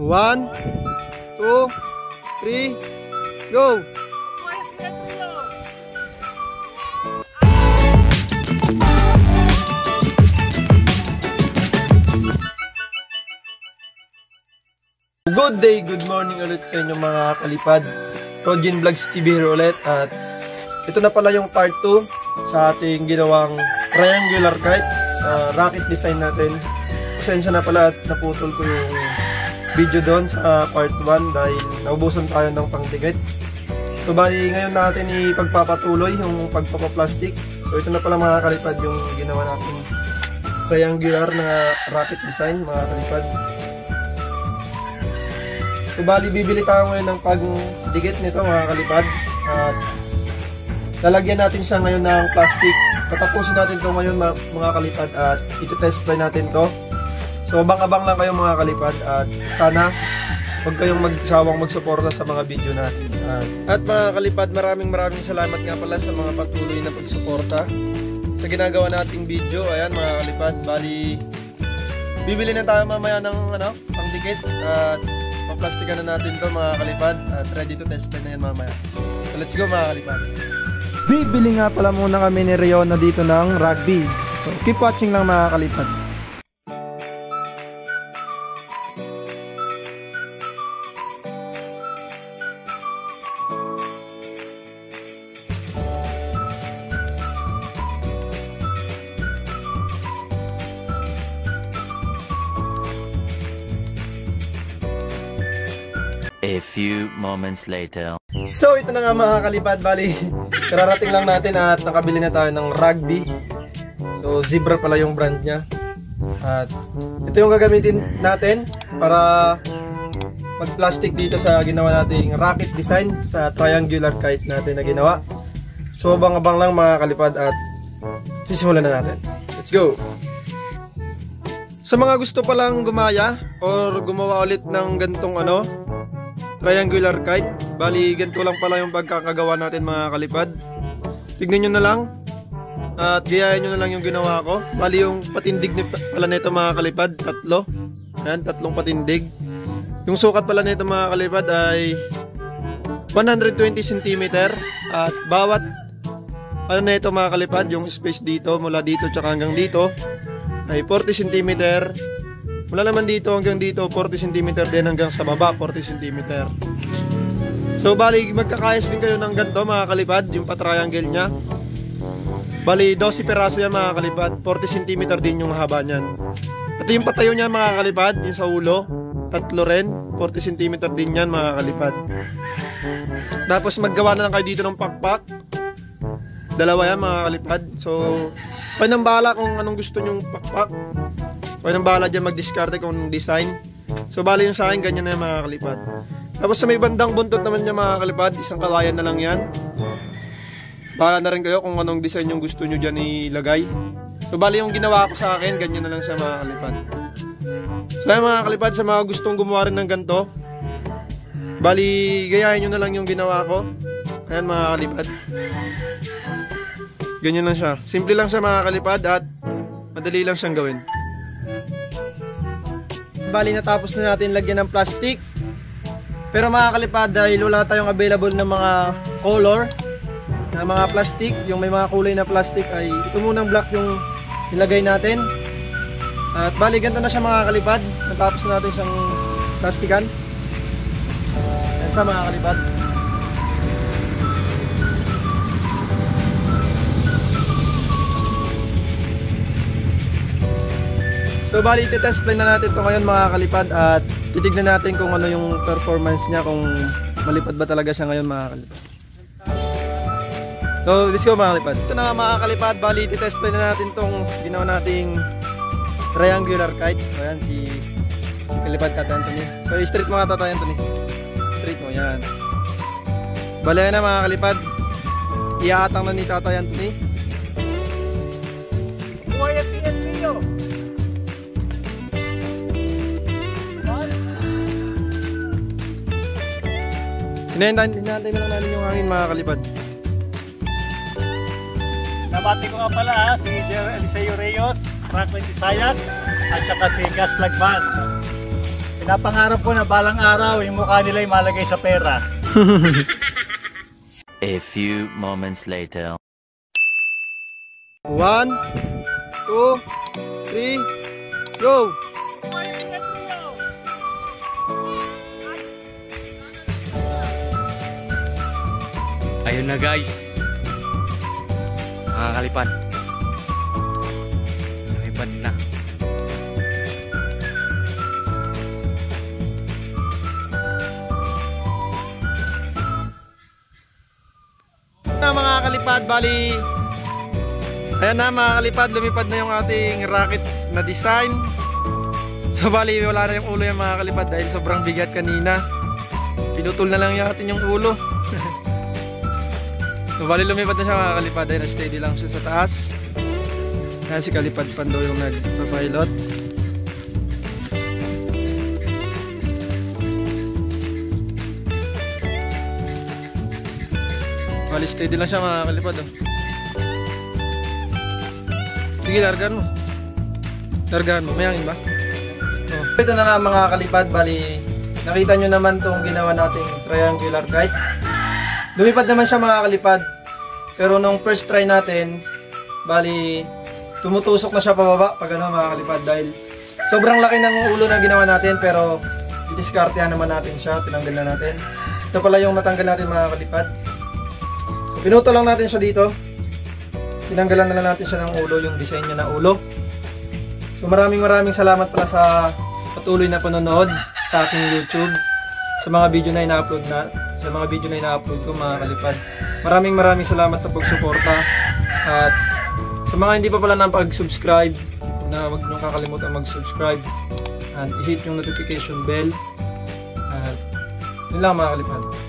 1, 2, 3, go! Good day, good morning ulit sa inyo mga kalipad. Rojin Vlogs TV here ulit. At ito na pala yung part 2 sa ating ginawang triangular kite sa rocket design natin. Pasensya na pala at naputol ko yung video doon sa part 1 dahil naubusan tayo ng pangtikit. So bali ngayon natin ipagpapatuloy yung pagpapaplastic. So ito na pala mga kalipad yung ginawa natin triangular na rocket design mga kalipad. So bali bibili tayo ngayon ng pagdikit nito mga kalipad. At lalagyan natin siya ngayon ng plastic. Patapusin natin ito ngayon mga kalipad at iti-test fly natin to. So abang-abang lang kayo mga kalipad at sana huwag kayong magsawang magsuporta sa mga video natin. At mga kalipad, maraming salamat nga pala sa mga patuloy na pagsuporta sa ginagawa nating video. Ayan mga kalipad, bali bibili na tayo mamaya ng pangdikit at paplastikan na natin to mga kalipad at ready to test na yan mamaya. So let's go mga kalipad. Bibili nga pala muna kami ni Riona dito ng rugby. So keep watching lang mga kalipad. A few moments later. So ito na nga mga kalipad, bali kararating lang natin at nakabili na tayo ng rugby. So Zebra pala yung brand niya. At ito yung gagamitin natin para mag-plastic dito sa ginawa nating rocket design sa triangular kite natin na ginawa. So abang-abang lang mga kalipad at sisimulan na natin. Let's go! Sa mga gusto palang gumaya or gumawa ulit ng gantong triangular kite, bali ganito lang pala yung pagkakagawa natin mga kalipad. Tignan nyo na lang at gayahin nyo na lang yung ginawa ko. Bali yung patindig pala nito mga kalipad, tatlo. Ayan, tatlong patindig. Yung sukat pala nito mga kalipad ay 120 cm at bawat nito mga kalipad, yung space dito mula dito tsaka hanggang dito ay 40 cm. Mula naman dito hanggang dito 40 cm din hanggang sa baba 40 cm. So bali magkakayas din kayo ng ganito mga kalipad, yung pa-triangle nya. Bali 12 peraso yan mga kalipad, 40 cm din yung haba niyan. Ito yung patayo niya mga kalipad, yung sa ulo, tatlo rin, 40 cm din yan mga kalipad. Tapos maggawa na lang kayo dito ng pakpak. Dalawa yan mga kalipad. So kayo nang bahala kung anong gusto nyong pakpak. Kayo nang bahala dyan mag-discarte kung anong design. So bali yung sa akin ganyan na yung mga kalipad. Tapos sa may bandang buntot naman niya mga kalipad, isang kawayan na lang yan. Bahala na rin kayo kung anong design yung gusto nyo dyan ilagay. So bali yung ginawa ko sa akin, ganyan na lang siya mga kalipad. So yung mga kalipad, sa mga gustong gumawa rin ng ganito, bali gayahin nyo na lang yung ginawa ko. Ayan mga kalipad, ganyan lang siya. Simple lang siya mga kalipad at madali lang siyang gawin. Bali natapos na natin lagyan ng plastic. Pero mga kalipad, dahil wala tayong available na mga color na mga plastic, yung may mga kulay na plastic, ay ito munang black yung nilagay natin. At bali ganito na siya mga kalipad. Natapos na natin siyang plastikan. Yan siya mga kalipad. So bali iti-test fly na natin ito ngayon mga kalipad at titignan natin kung ano yung performance niya, kung malipad ba talaga siya ngayon mga kalipad. So let's go mga kalipad. Ito na mga kalipad, bali iti-test fly na natin itong ginawa nating triangular kite. So ayan si kalipad Tatay Anthony. So straight mo nga Tatay Anthony. Straight mo, yan. Bali na mga kalipad, iaatang na ni Tatay Anthony. Hinahintay na lang namin yung hangin mga kalipad. Nabati ko nga pala si Eliseo Reyes, Franklin Isayas, at saka si Gas Lagban. Pinapangarap ko na balang araw yung mukha nila ay malagay sa pera. A few moments later. 1, 2, 3, go! Ayun na guys. Makakalipad. Lumipad na. Mga kalipad, bali ayan na mga kalipad, lumipad na yung ating rocket na design. So bali wala na yung ulo yung mga kalipad dahil sobrang bigat kanina. Pinutol na lang natin yung ulo. So bali lumipad na siya mga kalipad, ayun, steady lang siya sa taas. Ayan si Kalipad Pando yung nagpa-pilot. Bali steady lang siya mga kalipad, oh. Sige, largaan mo. Largaan mo, mayangin ba? Oh. Ito na nga mga kalipad, bali nakita nyo naman itong ginawa nating triangular kite. Lumipad naman siya mga kalipad, pero nung first try natin, bali tumutusok na siya pababa pag ano mga kalipad, dahil sobrang laki ng ulo na ginawa natin, pero didiskartehan naman natin siya, tinanggal na natin. Ito pala yung natanggal natin mga kalipad. Pinuto lang natin siya dito. Tinanggalan na lang natin siya ng ulo, yung design niya na ulo. So maraming salamat pala sa patuloy na panonood sa aking YouTube, sa mga video na ina-upload ko mga kalipad. Maraming salamat sa pagsuporta, at sa mga hindi pa pala pag-subscribe, huwag niyong kakalimutan mag-subscribe and i-hit yung notification bell. At yun lang mga kalipad.